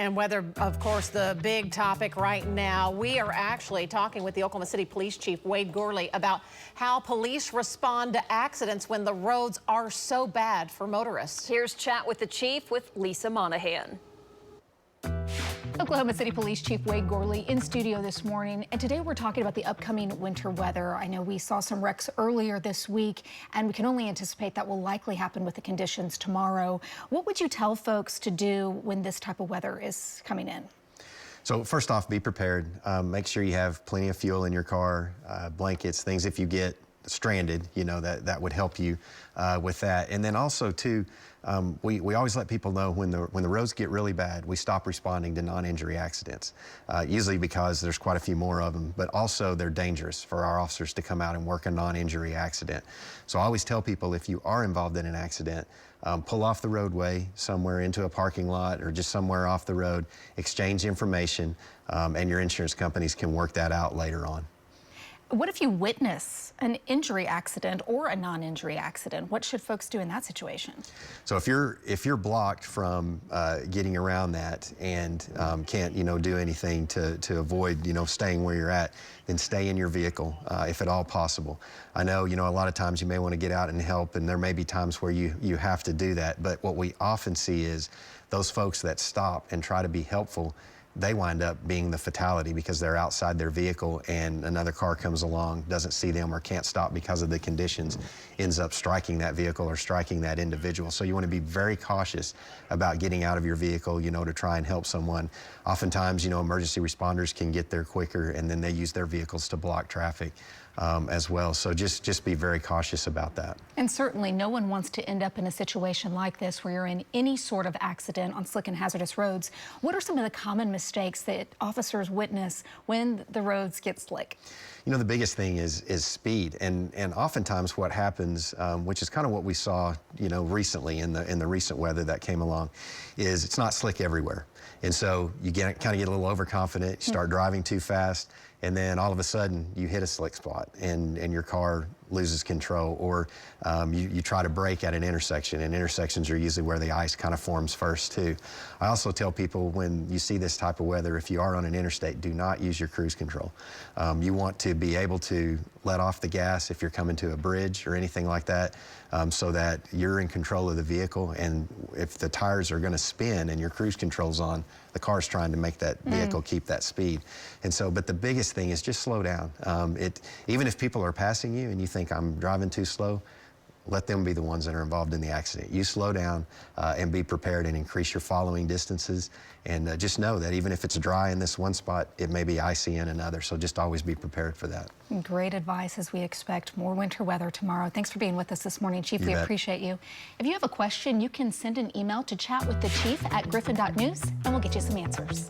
And weather, of course, the big topic right now. We are actually talking with the Oklahoma City Police Chief, Wade Gourley, about how police respond to accidents when the roads are so bad for motorists. Here's Chat with the Chief with Lisa Monahan. Oklahoma City Police Chief Wade Gourley in studio this morning, and today we're talking about the upcoming winter weather. I know we saw some wrecks earlier this week, and we can only anticipate that will likely happen with the conditions tomorrow. What would you tell folks to do when this type of weather is coming in? So first off, be prepared. Make sure you have plenty of fuel in your car, blankets, things if you get stranded, you know, that would help you with that. And then also too, we always let people know when the roads get really bad, we stop responding to non-injury accidents, usually because there's quite a few more of them, but also they're dangerous for our officers to come out and work a non-injury accident. So I always tell people, if you are involved in an accident, pull off the roadway somewhere into a parking lot or just somewhere off the road, exchange information, and your insurance companies can work that out later on. What if you witness an injury accident or a non-injury accident? What should folks do in that situation? So if you're blocked from getting around that and can't do anything to avoid staying where you're at, then stay in your vehicle if at all possible. I know a lot of times you may want to get out and help, and there may be times where you have to do that. But what we often see is those folks that stop and try to be helpful, they wind up being the fatality because they're outside their vehicle and another car comes along, doesn't see them or can't stop because of the conditions, ends up striking that vehicle or striking that individual. So you want to be very cautious about getting out of your vehicle, to try and help someone. Oftentimes, emergency responders can get there quicker, and then they use their vehicles to block traffic as well. So just be very cautious about that. And certainly no one wants to end up in a situation like this where you're in any sort of accident on slick and hazardous roads. What are some of the common mistakes that officers witness when the roads get slick? The biggest thing is speed, and oftentimes what happens, which is kind of what we saw, recently in the recent weather that came along, is it's not slick everywhere, and so you kind of get a little overconfident, you start driving too fast, and then all of a sudden you hit a slick spot and your car loses control, or you try to brake at an intersection, and intersections are usually where the ice kind of forms first too. I also tell people, when you see this type of weather, if you are on an interstate, do not use your cruise control. You want to be able to let off the gas if you're coming to a bridge or anything like that, so that you're in control of the vehicle, and if the tires are going to spin and your cruise control's on, the car's trying to make that vehicle keep that speed. And so, but the biggest thing is just slow down. Even if people are passing you and you think I'm driving too slow, let them be the ones that are involved in the accident. You slow down and be prepared and increase your following distances, and just know that even if it's dry in this one spot, it may be icy in another, so just always be prepared for that. Great advice as we expect more winter weather tomorrow. Thanks for being with us this morning, Chief. We appreciate you. If you have a question, you can send an email to chatwiththechief@griffin.news, and we'll get you some answers.